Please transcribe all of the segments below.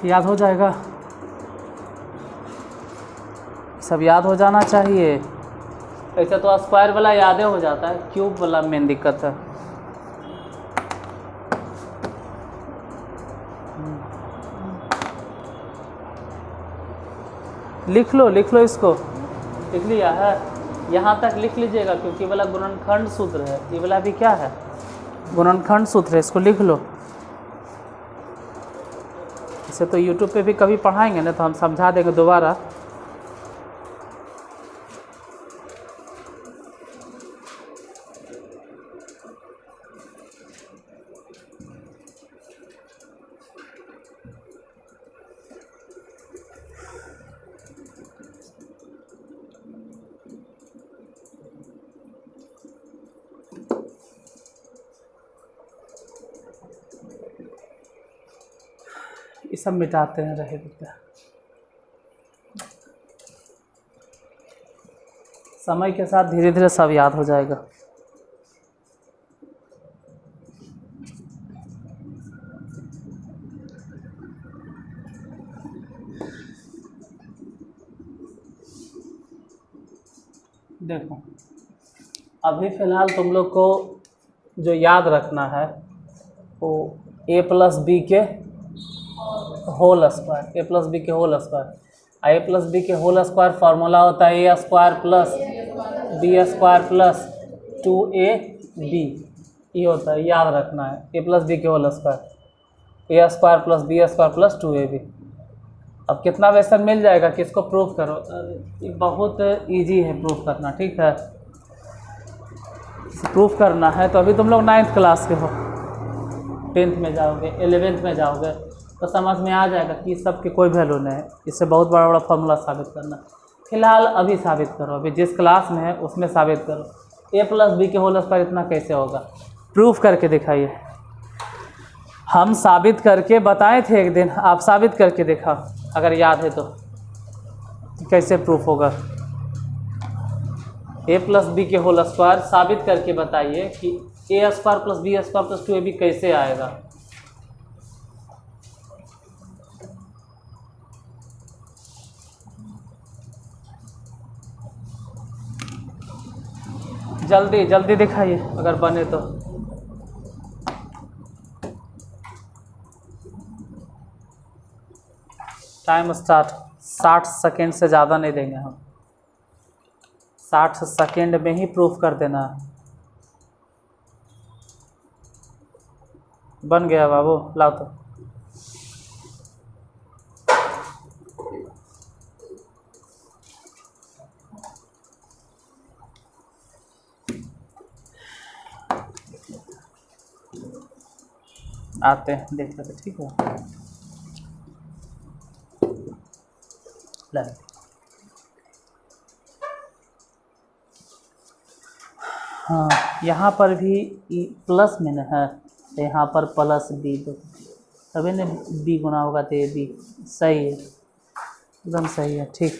याद हो जाएगा, सब याद हो जाना चाहिए। ऐसे तो स्क्वायर वाला याद हो जाता है, क्यूब वाला मेन दिक्कत है। लिख लो इसको, लिख लिया है, यहाँ तक लिख लीजिएगा क्योंकि वाला गुणनखंड सूत्र है, ये वाला भी क्या है, गुणनखंड सूत्र है, इसको लिख लो। इसे तो यूट्यूब पे भी कभी पढ़ाएंगे ना, तो हम समझा देंगे दोबारा। ये सब मिटाते हैं, रहे बेटा, समय के साथ धीरे धीरे सब याद हो जाएगा। देखो अभी फ़िलहाल तुम लोग को जो याद रखना है वो a प्लस बी के whole square, A plus B के whole square. A plus B के होल स्क्वायर फार्मूला होता है A square plus B square plus 2ab, ये होता है, याद रखना है, ए प्लस बी के whole square, A square plus B square plus 2ab। अब कितना क्वेश्चन मिल जाएगा, किसको प्रूफ करो, ये बहुत इजी है प्रूफ करना, ठीक है। प्रूफ करना है तो अभी तुम लोग 9th क्लास के हो, 10th में जाओगे, 11th में जाओगे तो समझ में आ जाएगा कि सब की कोई वैल्यू नहीं है, इससे बहुत बड़ा बड़ा फार्मूला साबित करना। फिलहाल अभी साबित करो, अभी जिस क्लास में है उसमें साबित करो। ए प्लस बी के होल स्क्वायर इतना कैसे होगा, प्रूफ करके दिखाइए। हम साबित करके बताए थे एक दिन, आप साबित करके देखा अगर याद है तो, कैसे प्रूफ होगा। ए प्लस बी के होल स्क्वायर साबित करके बताइए कि A square plus B square plus 2ab कैसे आएगा। जल्दी जल्दी दिखाइए अगर बने तो। टाइम स्टार्ट, 60 सेकेंड से ज़्यादा नहीं देंगे हम, 60 सेकेंड में ही प्रूफ कर देना। बन गया बाबू, लाओ तो। आते हैं देख लेते, ठीक है। हाँ, यहाँ पर भी प्लस में न है तो यहाँ पर प्लस बी, दो तभी न बी गुना होगा तो ये बी, सही है, एकदम सही है, ठीक।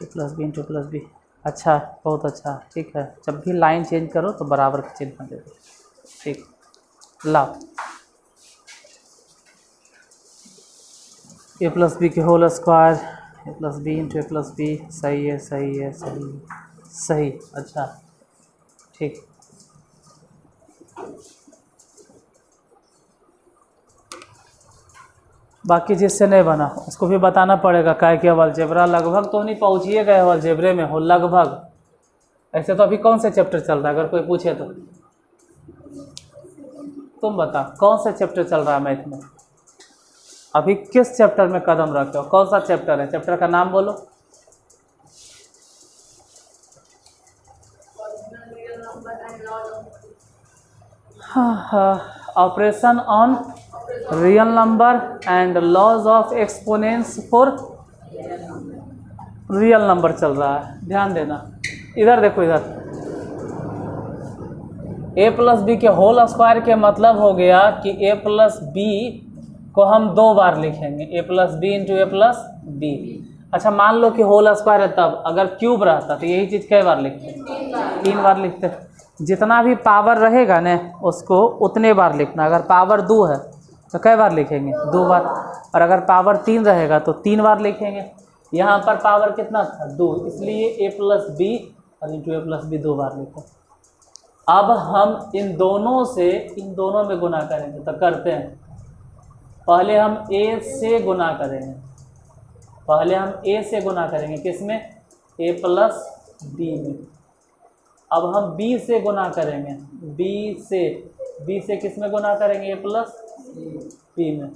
Plus B into plus B, अच्छा, बहुत अच्छा, ठीक है। जब भी लाइन चेंज करो तो बराबर का चिन्ह दे दो, ठीक। लाओ, ए प्लस बी के whole square, A plus B into A plus B, सही है, सही है, सही सही, अच्छा, ठीक। बाकी जिससे नहीं बना उसको भी बताना पड़ेगा, क्या कि अब अलजेब्रा लगभग तो नहीं पहुँचिए गए हो, अलजेब्रे में हो लगभग। ऐसे तो अभी कौन से चैप्टर चल रहा है, अगर कोई पूछे तो तुम बता कौन सा चैप्टर चल रहा है मैथ में, अभी किस चैप्टर में कदम रखे हो, कौन सा चैप्टर है, चैप्टर का नाम बोलो। Operation on real number and laws of exponents for real number चल रहा है, ध्यान देना। इधर देखो, इधर ए प्लस बी के होल स्क्वायर के मतलब हो गया कि ए प्लस बी को हम 2 बार लिखेंगे, ए प्लस बी इंटू ए प्लस बी। अच्छा, मान लो कि होल स्क्वायर है, तब अगर क्यूब रहता तो यही चीज़ कई बार लिखते, 3 बार लिखते। जितना भी पावर रहेगा ना उसको उतने बार लिखना। अगर पावर 2 है तो कई बार लिखेंगे? 2 बार। और अगर पावर 3 रहेगा तो 3 बार लिखेंगे। यहाँ पर पावर कितना था? 2, इसलिए a प्लस बी और इंटू ए प्लस बी 2 बार लिखो। अब हम इन दोनों में गुना करेंगे, तो करते हैं। पहले हम a से गुना करेंगे, किसमें? a प्लस बी में। अब हम b से गुना करेंगे, b से किस में गुना करेंगे? a प्लस बी में।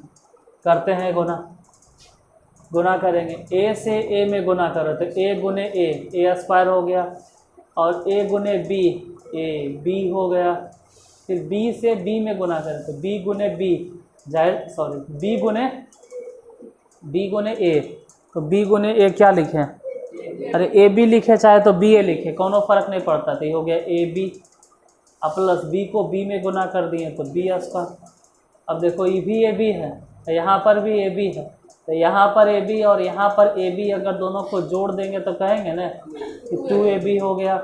करते हैं गुना करेंगे। a से a में गुना करो तो a गुने a स्क्वायर हो गया, और a गुने b हो गया। फिर b से b में गुना करें तो b गुने a, तो b गुने a क्या लिखें? अरे ए बी लिखे चाहे तो बी ए लिखे, कोनो फर्क नहीं पड़ता। तो ये हो गया ए बी, अब प्लस बी को बी में गुना कर दिए तो बी स्क्वायर। अब देखो ये भी ए बी है, तो यहाँ पर भी ए बी है, तो यहाँ पर ए बी और यहाँ पर ए बी अगर दोनों को जोड़ देंगे तो कहेंगे ना कि 2ab हो गया।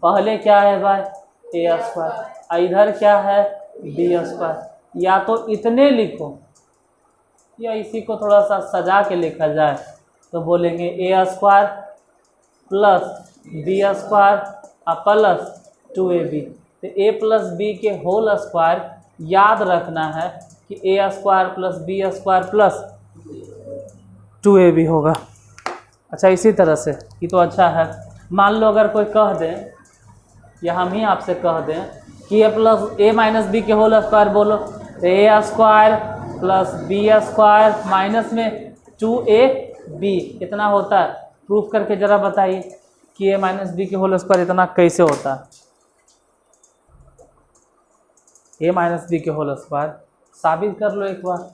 पहले क्या है भाई? ए स्क्वायर, इधर क्या है? B square. या तो इतने लिखो या इसी को थोड़ा सा सजा के लिखा जाए तो बोलेंगे A square plus B square plus 2ab। तो a प्लस बी के होल स्क्वायर याद रखना है कि A square plus B square plus 2ab होगा। अच्छा, इसी तरह से ये तो अच्छा है। मान लो अगर कोई कह दे, या हम ही आपसे कह दें कि a माइनस बी के होल स्क्वायर बोलो, तो A square plus B square minus में 2ab कितना होता है? प्रूफ करके ज़रा बताइए कि a माइनस बी के होल स्क्वायर इतना कैसे होता है? a माइनस बी के होल स्क्वायर साबित कर लो एक बार।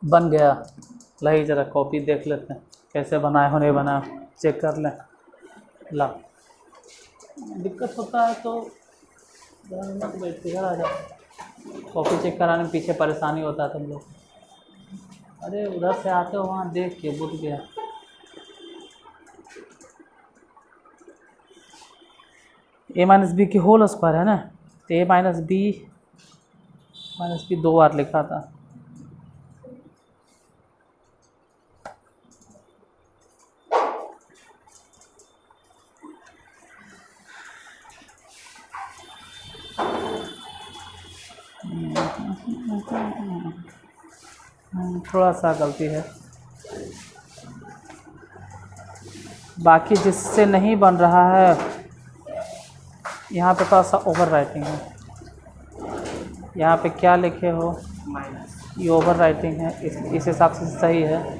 बन गया। लाई ज़रा कॉपी देख लेते हैं कैसे बनाए हो, नहीं बनाए, चेक कर लें। ला, दिक्कत होता है तो मत बैठ, इधर आ जाओ। कॉपी चेक कराने में पीछे परेशानी होता है तुम लोग। अरे उधर से आते हो, वहाँ देख के बुझ गया। a माइनस बी की होल स्क्वायर है ना, तो a माइनस बी 2 बार लिखा था। थोड़ा सा गलती है, बाकी जिससे नहीं बन रहा है यहाँ पे थोड़ा सा ओवर राइटिंग है। यहाँ पे क्या लिखे हो? ये ओवर राइटिंग है, इस हिसाब से सही है।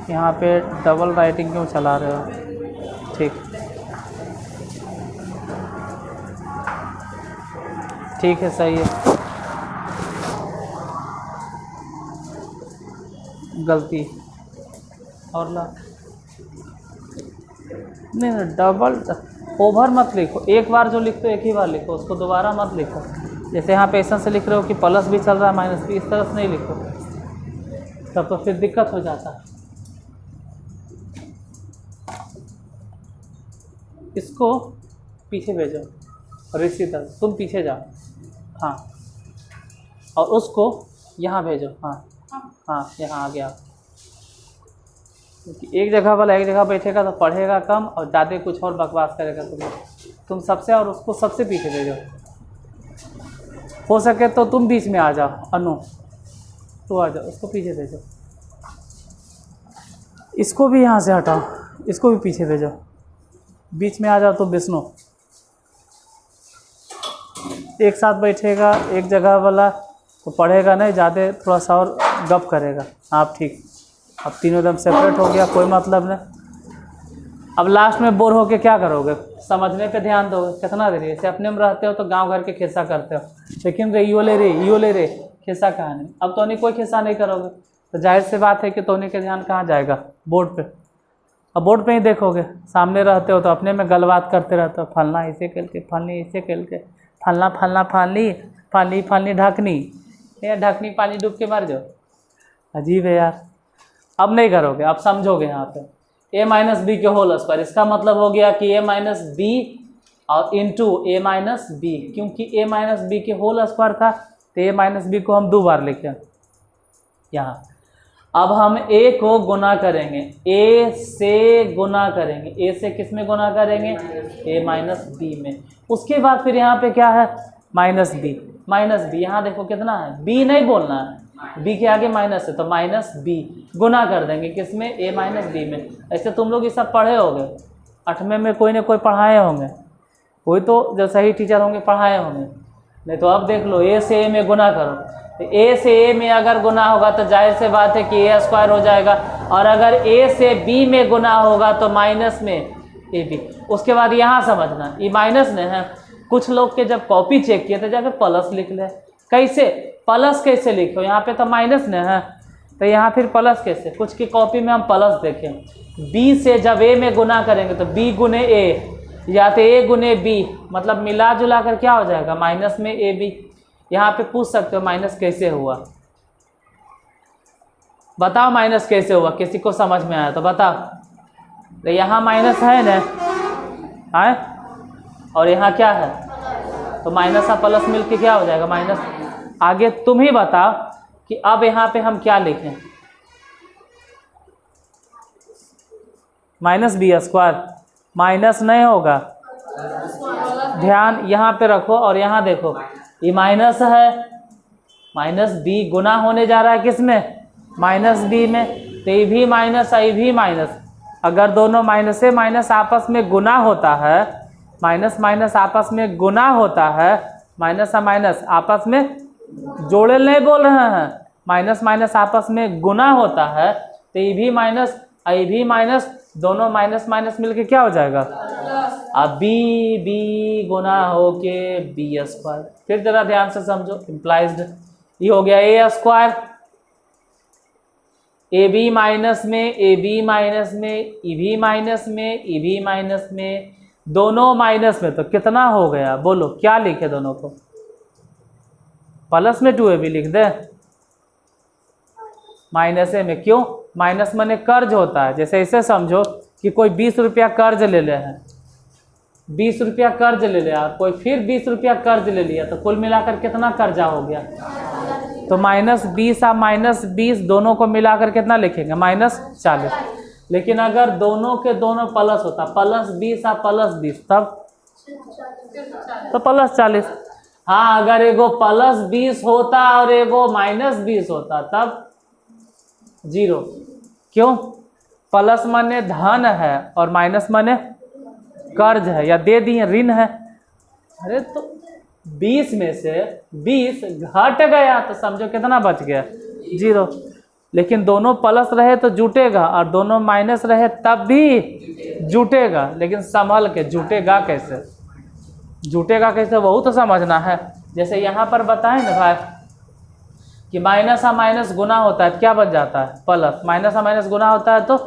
यहाँ पे डबल राइटिंग क्यों चला रहे हो? ठीक है, सही है। गलती और ला, नहीं डबल ओवर मत लिखो। एक बार जो लिखते हो एक ही बार लिखो, उसको दोबारा मत लिखो। जैसे यहाँ पे ऐसा से लिख रहे हो कि प्लस भी चल रहा है माइनस भी, इस तरह से नहीं लिखो, तब तो फिर दिक्कत हो जाता है। इसको पीछे भेजो और इसी तरह तुम पीछे जाओ, हाँ, और उसको यहाँ भेजो, हाँ यहाँ आ गया। क्योंकि एक जगह वाला एक जगह बैठेगा तो पढ़ेगा कम और ज़्यादा कुछ और बकवास करेगा। तुम सबसे और उसको सबसे पीछे भेजो। हो सके तो तुम बीच में आ जाओ, अनु तो आ जाओ, उसको पीछे भेजो। इसको भी यहाँ से हटाओ, इसको भी पीछे भेजो। बीच में आ जाओ तो विष्णु एक साथ बैठेगा, एक जगह वाला तो पढ़ेगा नहीं, ज़्यादा थोड़ा सा और गप करेगा। आप ठीक, अब तीनों एकदम सेपरेट हो गया, कोई मतलब नहीं। अब लास्ट में बोर होके क्या करोगे, समझने पे ध्यान दोगे। कितना देर ऐसे अपने में रहते हो तो गांव घर के खिस्सा करते हो, लेकिन रे यो ले रे खिस्सा कहाँ नहीं। अब तो नहीं कोई खिस्सा नहीं करोगे तो जाहिर सी बात है कि तोनी का ध्यान कहाँ जाएगा, बोर्ड पे। अब बोर्ड पे ही देखोगे, सामने रहते हो तो अपने में गलबात करते रहते हो, फलना ऐसे खेल के, फलनी ऐसे खेल के, फलना फलना फालनी फालनी फालनी ढकनी, या ढकनी पानी डूब के मर जाओ। अजीब है यार। अब नहीं करोगे, अब समझोगे। यहाँ पे a माइनस बी के होल स्क्वायर, इसका मतलब हो गया कि a माइनस बी और इंटू a माइनस बी, क्योंकि a माइनस बी के होल स्क्वायर था तो a माइनस बी को हम 2 बार लिखे यहाँ। अब हम a को गुना करेंगे, a से गुना करेंगे, a से किस में गुना करेंगे, a माइनस बी में। उसके बाद फिर यहाँ पे क्या है, माइनस बी। यहाँ देखो कितना है, b नहीं बोलना है, b के आगे माइनस है तो माइनस बी गुना कर देंगे किस में, a माइनस बी में। ऐसे तुम लोग ये सब पढ़े होंगे, 8वें में कोई ना कोई पढ़ाए होंगे, कोई तो जो सही टीचर होंगे पढ़ाए होंगे। नहीं तो अब देख लो, a से a में गुना करो तो a से a में अगर गुना होगा तो जाहिर से बात है कि a स्क्वायर हो जाएगा, और अगर a से b में गुना होगा तो माइनस में ab। उसके बाद यहाँ समझना, ये माइनस में है। कुछ लोग के जब कॉपी चेक किए तो जाके प्लस लिख ले। कैसे प्लस कैसे लिखो, यहाँ पे तो माइनस ने है तो यहाँ फिर प्लस कैसे। कुछ की कॉपी में हम प्लस देखें, b से जब a में गुना करेंगे तो b गुने a, या तो a गुने b, मतलब मिला जुला कर क्या हो जाएगा, माइनस में ab। यहाँ पे पूछ सकते हो माइनस कैसे हुआ, बताओ माइनस कैसे हुआ, किसी को समझ में आया तो बताओ। तो यहाँ माइनस है ना, है, और यहाँ क्या है, तो माइनस और प्लस मिलके क्या हो जाएगा, माइनस। आगे तुम ही बताओ कि अब यहाँ पे हम क्या लिखें, माइनस बी स्क्वायर, माइनस नहीं होगा, ध्यान यहाँ पे रखो। और यहाँ देखो, ये माइनस है, माइनस बी गुना होने जा रहा है किस में, माइनस बी में। तो ये भी माइनस, ये भी माइनस। अगर दोनों माइनस से माइनस आपस में गुना होता है, माइनस माइनस आपस में गुना होता है, माइनस और माइनस आपस में जोड़े नहीं बोल रहे हैं, माइनस माइनस आपस में गुना होता है, तो ये भी माइनस ये भी माइनस, दोनों माइनस माइनस मिलके क्या हो जाएगा, अब बी गुना हो के बी स्क्वायर। फिर जरा ध्यान से समझो, इम्प्लाइज्ड ये हो गया ए स्क्वायर, ए बी माइनस में, ए बी माइनस में, ई भी माइनस में, ई भी माइनस में, दोनों माइनस में, तो कितना हो गया बोलो, क्या लिखे दोनों को, प्लस में 2ab लिख दे, माइनस में। क्यों, माइनस माने कर्ज होता है। जैसे ऐसे समझो कि कोई 20 रुपया कर्ज ले ले हैं, 20 रुपया कर्ज ले लिया, कोई फिर 20 रुपया कर्ज ले लिया, तो कुल मिलाकर कितना कर्जा हो गया, तो -20 और -20 दोनों को मिलाकर कितना लिखेंगे, -40। लेकिन अगर दोनों के दोनों प्लस होता, +20 और +20 तब तो +40। हाँ, अगर एगो +20 होता और एगो -20 होता तब 0। क्यों, प्लस माने धन है और माइनस माने कर्ज है, या दे दिए ऋण है। अरे तो 20 में से 20 घट गया तो समझो कितना बच गया, 0। लेकिन दोनों प्लस रहे तो जुटेगा, और दोनों माइनस रहे तब भी जुटेगा। लेकिन संभल के, जुटेगा कैसे, जुटेगा कैसे वही तो समझना है। जैसे यहाँ पर बताएं ना भाई कि माइनस और माइनस गुना होता है, क्या बच जाता है, प्लस। माइनस और माइनस गुना होता है तो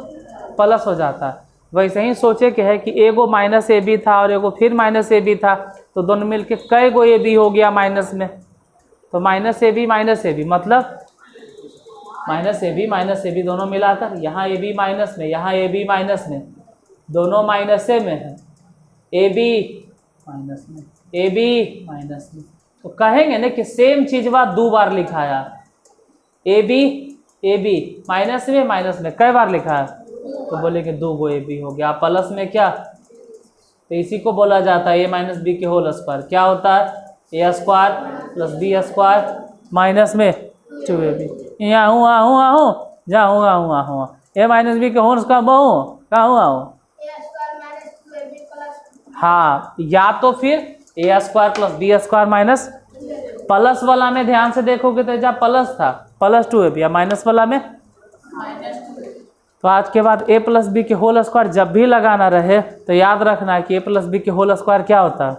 प्लस हो जाता है। वैसे ही सोचे कि है कि एगो -ab था और एगो फिर -ab था, तो दोनों मिलके कई गो ab हो गया माइनस में, तो -ab मतलब -ab दोनों मिलाकर, यहाँ ab माइनस में, यहाँ ab माइनस में, दोनों माइनसे में है, ab माइनस में, ab माइनस में। तो कहेंगे ना कि सेम चीज बात 2 बार लिखाया, ab माइनस में कई बार लिखा है, तो बोले कि 2 गो ab हो गया। प्लस में क्या, तो इसी को बोला जाता है a - b के होल स्क्वायर। क्या होता है, a square + b square minus में 2ab। यहाँ जाऊँ a - b के होल स्क्वायर कहूँ हाँ, या तो फिर a square + b square minus plus वाला में ध्यान से देखोगे तो जब प्लस था +2 है, या माइनस वाला में तो आज के बाद a प्लस बी के होल स्क्वायर जब भी लगाना रहे तो याद रखना है कि a प्लस बी के होल स्क्वायर क्या होता है,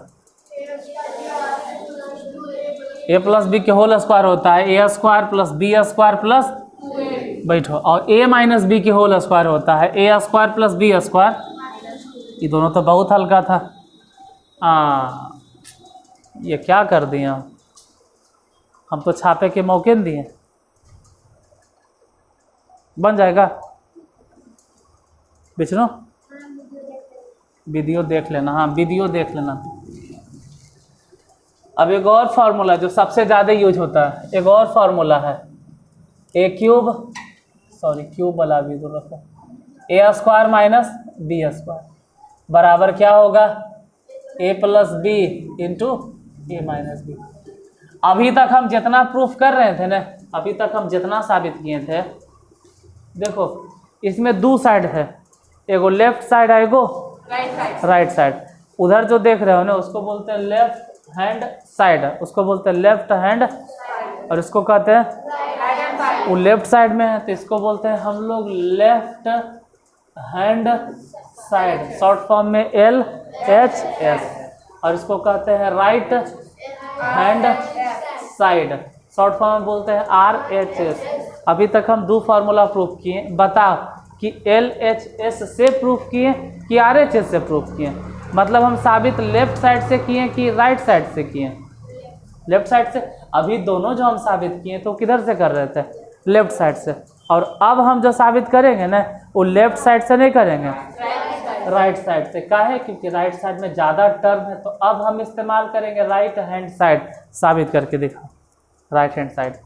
a प्लस बी के होल स्क्वायर होता है a square plus B square plus बैठो, और a माइनस बी के होल स्क्वायर होता है a square plus B square. ये दोनों तो बहुत हल्का था। ये क्या कर दिया, हम तो छापे के मौके नहीं दिए। बन जाएगा बिचनो, वीडियो देख लेना। हाँ वीडियो देख लेना। अब एक और फार्मूला जो सबसे ज़्यादा यूज होता है, एक और फार्मूला है ए क्यूब, सॉरी क्यूब वाला भी दूर रखो, ए स्क्वायर माइनस बी स्क्वायर बराबर क्या होगा, A plus B into A minus B. अभी तक हम जितना प्रूफ कर रहे थे ना, अभी तक हम जितना साबित किए थे, देखो इसमें दो साइड है, एगो लेफ्ट साइड है एगो राइट साइड। उधर जो देख रहे हो ना उसको बोलते हैं लेफ्ट हैंड साइड, उसको बोलते हैं लेफ्ट हैंड, और इसको कहते हैं वो लेफ्ट साइड में है तो इसको बोलते हैं हम लोग left hand side, short form में LHS, और इसको कहते हैं right hand side, short form में बोलते हैं RHS। अभी तक हम दो फार्मूला प्रूफ किए, बताओ कि LHS से प्रूफ किए कि RHS से प्रूफ किए। मतलब हम साबित लेफ्ट साइड से किए कि राइट साइड से किए, लेफ्ट साइड से। अभी दोनों जो हम साबित किए तो किधर से कर रहे थे, लेफ्ट साइड से। और अब हम जो साबित करेंगे ना वो लेफ्ट साइड से नहीं करेंगे, राइट साइड से। काहे, क्योंकि राइट साइड में ज़्यादा टर्म है। तो अब हम इस्तेमाल करेंगे राइट हैंड साइड। साबित करके दिखाओ, राइट हैंड साइड।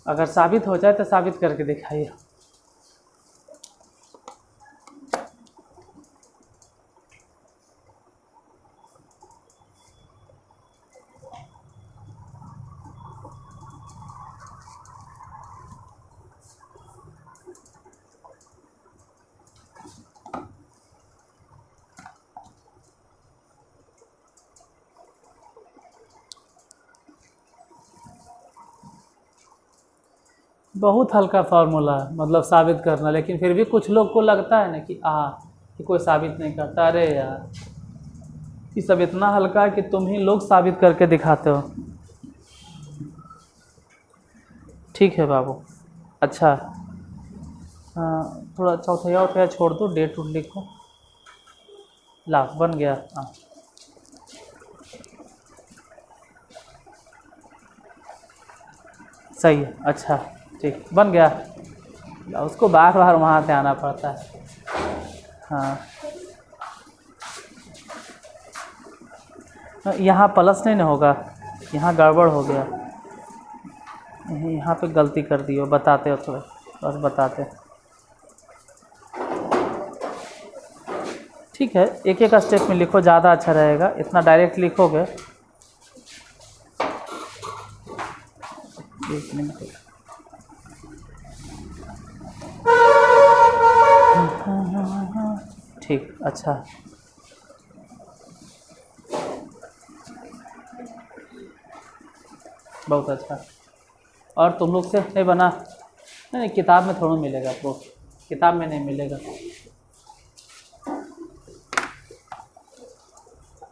अगर साबित हो जाए तो साबित करके दिखाइए। बहुत हल्का फार्मूला है, मतलब साबित करना, लेकिन फिर भी कुछ लोग को लगता है ना कि कोई साबित नहीं करता। अरे यार ये सब इतना हल्का है कि तुम ही लोग साबित करके दिखाते हो। ठीक है बाबू, अच्छा थोड़ा चौथाया छोड़ दो, डेट उठ लिखो। ला बन गया। हाँ सही है, अच्छा ठीक बन गया। उसको बार बार वहाँ से आना पड़ता है। हाँ यहाँ प्लस नहीं ना होगा, यहाँ गड़बड़ हो गया, यहाँ पे गलती कर दी हो। बताते हो थोड़ा, बस बताते। ठीक है, एक एक स्टेप में लिखो, ज़्यादा अच्छा रहेगा। इतना डायरेक्ट लिखोगे। एक मिनट, ठीक, अच्छा बहुत अच्छा। और तुम लोग से नहीं बना? नहीं, किताब में थोड़ा मिलेगा प्रूफ, किताब में नहीं मिलेगा।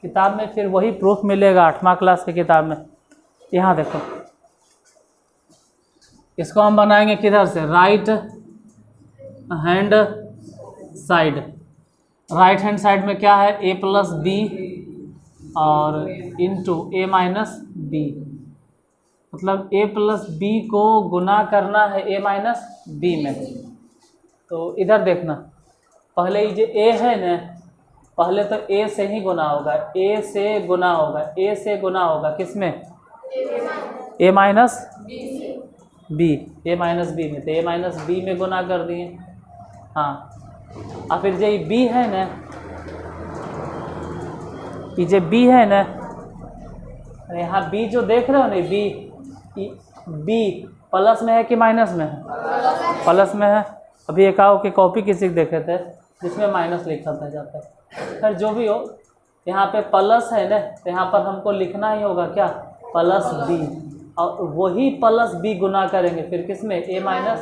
किताब में फिर वही प्रूफ मिलेगा 8वां क्लास की किताब में। यहाँ देखो, इसको हम बनाएंगे किधर से, right hand side. Right hand side में क्या है, a प्लस बी और इंटू a माइनस बी। मतलब a प्लस बी को गुना करना है a माइनस बी में। तो इधर देखना, पहले ये जो a है ना, पहले तो a से ही गुना होगा, a से गुना होगा, a से गुना होगा किसमें, a minus B, a minus B में। तो a माइनस बी में गुना कर दिए। हाँ, और फिर जो b है ना, ये जो b है ना, यहाँ b जो देख रहे हो ना, b प्लस में है कि माइनस में है, प्लस में है। अभी एक आओ की कॉपी किसी को देखे थे जिसमें माइनस लिखा था जाता है, खैर जो भी हो, यहाँ पे प्लस है ना, तो यहाँ पर हमको लिखना ही होगा क्या, प्लस बी, और वही प्लस बी गुना करेंगे फिर किस में, ए माइनस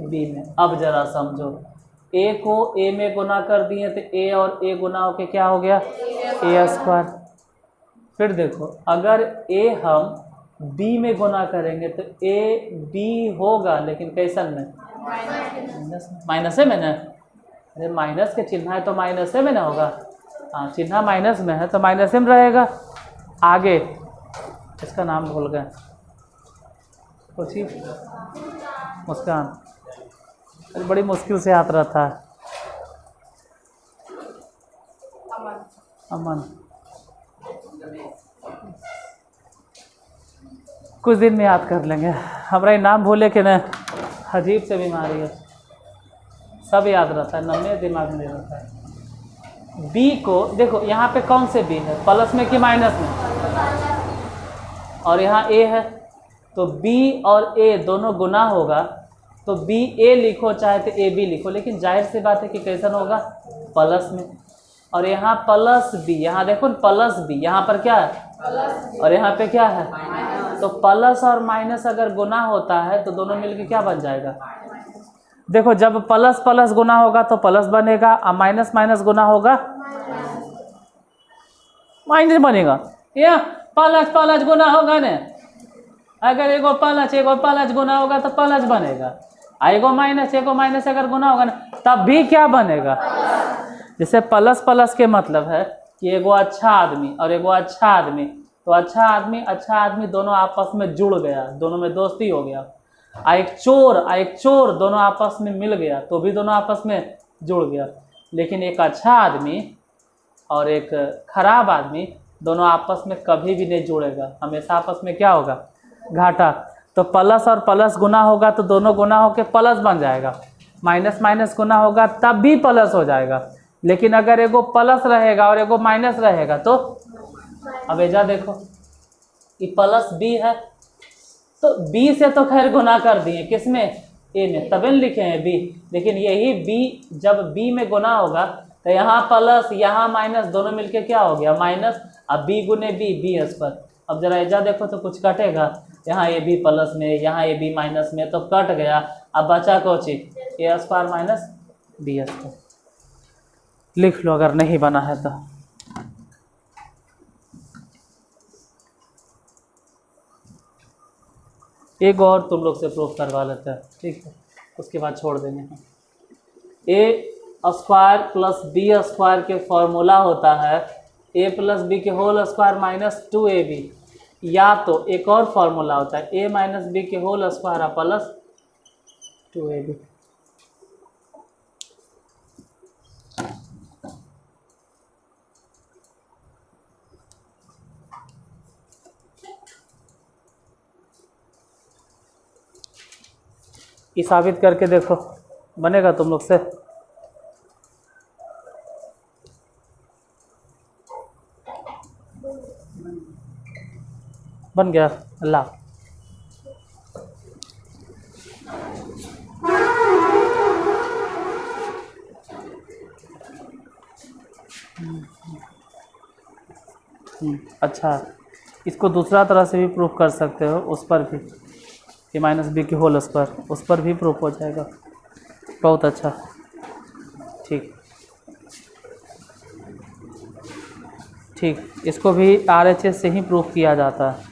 बी में। अब जरा समझो, ए को ए में गुना कर दिए तो ए और ए गुना होके क्या हो गया, ए स्क्वायर। फिर देखो अगर ए हम बी में गुना करेंगे तो ए बी होगा, लेकिन कैसन में, माइनस में ना, अरे माइनस के चिन्ह है तो माइनस में ना होगा, हाँ चिन्ह माइनस में है तो माइनस में रहेगा। आगे इसका नाम भूल गए, पूछिए, मुस्कान, अरे बड़ी मुश्किल से याद रहता है, अमन, कुछ दिन में याद कर लेंगे, हमारा नाम भूले कि न, अजीब से बीमारी है, सब याद रहता है, नम्बे दिमाग में रहता है। बी को देखो यहाँ पे कौन से बी है, प्लस में कि माइनस में, और यहाँ ए है, तो बी और ए दोनों गुना होगा, तो बी ए लिखो चाहे तो ए बी लिखो, लेकिन जाहिर सी बात है कि कैसन होगा, प्लस में। और यहाँ प्लस बी, यहाँ देखो प्लस बी, यहाँ पर क्या है और यहाँ पे क्या है, तो प्लस और माइनस अगर गुना होता है तो दोनों मिलके क्या बन जाएगा, देखो जब प्लस प्लस गुना होगा तो प्लस बनेगा, और माइनस माइनस गुना होगा माइनस बनेगा, या प्लस प्लस गुना होगा ना, अगर एगो प्लस गुना होगा तो प्लस बनेगा, एगो माइनस अगर गुना होगा ना तब भी क्या बनेगा। जैसे प्लस प्लस के मतलब है कि एगो अच्छा आदमी और एगो अच्छा आदमी, तो अच्छा आदमी दोनों आपस में जुड़ गया, दोनों में दोस्ती हो गया, एक चोर दोनों आपस में मिल गया तो भी दोनों आपस में जुड़ गया। लेकिन एक अच्छा आदमी और एक खराब आदमी दोनों आपस में कभी भी नहीं जुड़ेगा, हमेशा आपस में क्या होगा, घाटा। तो प्लस और प्लस गुना होगा तो दोनों गुना होके प्लस बन जाएगा, माइनस माइनस गुना होगा तब भी प्लस हो जाएगा। लेकिन अगर एगो प्लस रहेगा और एगो माइनस रहेगा तो, अब एजा देखो ये प्लस बी है, तो बी से तो खैर गुना कर दिए, किस में, ए में, तभी लिखे हैं बी, लेकिन यही बी जब बी में गुना होगा तो यहाँ प्लस यहाँ माइनस दोनों मिलके क्या हो गया, माइनस, अब बी गुने बी, बी स्क्वायर। अब जरा एजा देखो तो कुछ कटेगा, यहाँ ए बी प्लस में, यहाँ ए बी माइनस में, तो कट गया, अब बचा कोची, ए स्क्वायर माइनस बी स्क्वायर। लिख लो अगर नहीं बना है तो। एक और तुम लोग से प्रूफ करवा लेते हैं, ठीक है, उसके बाद छोड़ देंगे। ए स्क्वायर प्लस बी स्क्वायर के फॉर्मूला होता है ए प्लस बी के होल स्क्वायर माइनस 2ab, या तो एक और फॉर्मूला होता है ए माइनस बी के होल स्क्वायर प्लस 2ab। ये साबित करके देखो, बनेगा तुम लोग से। बन गया, अल्लाह। अच्छा, इसको दूसरा तरह से भी प्रूफ कर सकते हो, उस पर भी, ए माइनस बी की होल स्क्वायर, उस पर भी प्रूफ हो जाएगा। बहुत अच्छा, ठीक ठीक, इसको भी RHS से ही प्रूफ किया जाता है,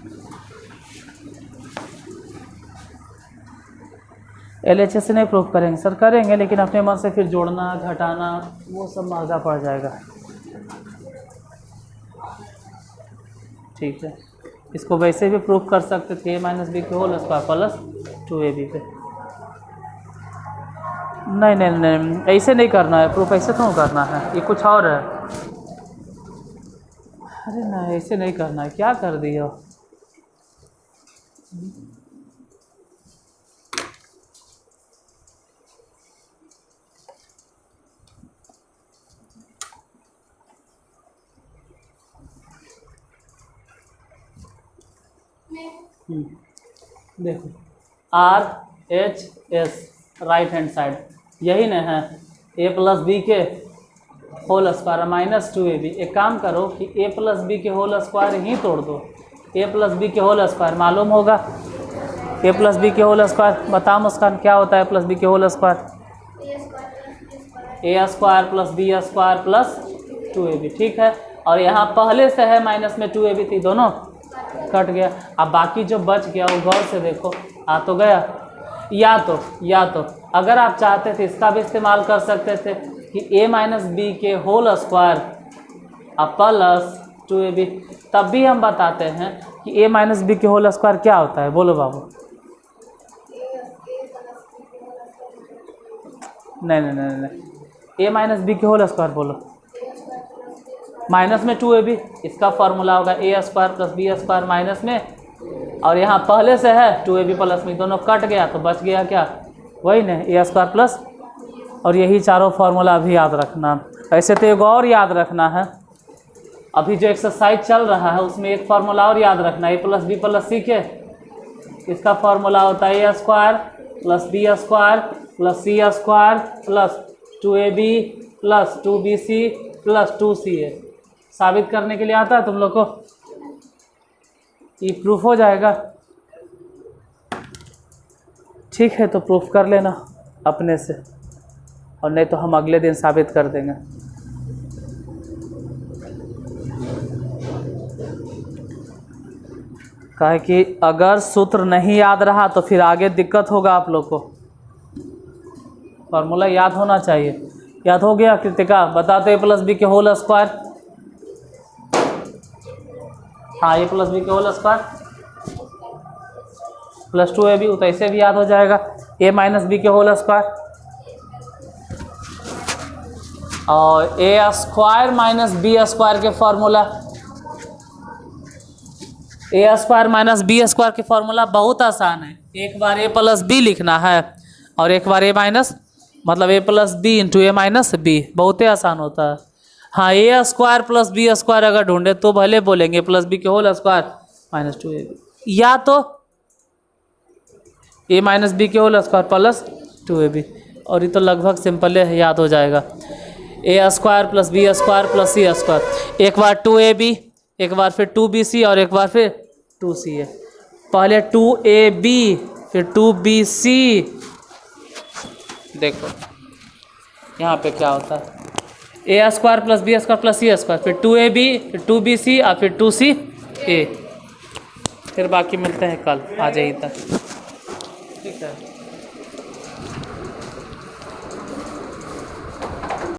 LHS से नहीं प्रूफ करेंगे सर, करेंगे लेकिन अपने मन से फिर जोड़ना घटाना वो सब महंगा पड़ जाएगा। ठीक है, इसको वैसे भी प्रूफ कर सकते थे, ए माइनस बी के होल स्क्वायर प्लस 2ab पे। नहीं नहीं नहीं, ऐसे नहीं करना है प्रूफ, ऐसे क्यों करना है, ये कुछ और है। अरे नहीं, ऐसे नहीं करना है, क्या कर दिया। देखो RHS राइट हैंड साइड, यही ना है, ए प्लस बी के होल स्क्वायर माइनस 2ab। एक काम करो कि a प्लस बी के होल स्क्वायर ही तोड़ दो। a प्लस बी के होल स्क्वायर मालूम होगा, a प्लस बी के होल स्क्वायर बताओ मुस्कान क्या होता है प्लस बी के whole square? a square plus B square plus 2ab, ठीक है। और यहाँ पहले से है माइनस में 2ab थी, दोनों कट गया। अब बाकी जो बच गया वो गौर से देखो, आ तो गया। या तो अगर आप चाहते थे इसका भी इस्तेमाल कर सकते थे कि a माइनस बी के होल स्क्वायर प्लस 2ab। तब भी हम बताते हैं कि a माइनस बी के होल स्क्वायर क्या होता है, बोलो बाबू। नहीं, a माइनस बी के होल स्क्वायर बोलो। माइनस में 2ab, इसका फॉर्मूला होगा a square plus B square minus में, और यहाँ पहले से है 2ab प्लस में, दोनों कट गया तो बच गया क्या, वही ना a स्क्वायर प्लस। और यही चारों फार्मूला अभी याद रखना। ऐसे तो एक और याद रखना है, अभी जो एक्सरसाइज चल रहा है उसमें एक फार्मूला और याद रखना है, a plus B plus C के। इसका फार्मूला होता है a square plus B square plus C square plus 2ab plus 2bc plus 2ca। साबित करने के लिए आता है तुम लोग को, ये प्रूफ हो जाएगा। ठीक है, तो प्रूफ कर लेना अपने से, और नहीं तो हम अगले दिन साबित कर देंगे। कहे कि अगर सूत्र नहीं याद रहा तो फिर आगे दिक्कत होगा आप लोग को। फॉर्मूला याद होना चाहिए। याद हो गया कृतिका? बताते a प्लस बी के होल स्क्वायर। हाँ, a प्लस बी के होल स्क्वायर प्लस 2ab, तो ऐसे भी याद हो जाएगा। a माइनस बी के होल स्क्वायर और a square minus B square के formula, a square minus B square के फॉर्मूला बहुत आसान है। एक बार a प्लस बी लिखना है और एक बार a माइनस, मतलब a plus B into a minus B, बहुत ही आसान होता है। हाँ, a square plus B square अगर ढूंढे तो भले बोलेंगे प्लस बी के होल स्क्वायर माइनस 2ab, या तो a माइनस बी के होल स्क्वायर प्लस 2ab। और ये तो लगभग सिंपल है, याद हो जाएगा। a square plus B square plus C square, एक बार 2ab, एक बार फिर 2bc और एक बार फिर 2ca। पहले 2ab फिर 2bc, देखो यहाँ पे क्या होता है, a square plus B square plus C square, फिर 2ab फिर 2bc और फिर 2ca। फिर बाकी मिलते हैं कल, आ जाइए तक, ठीक है।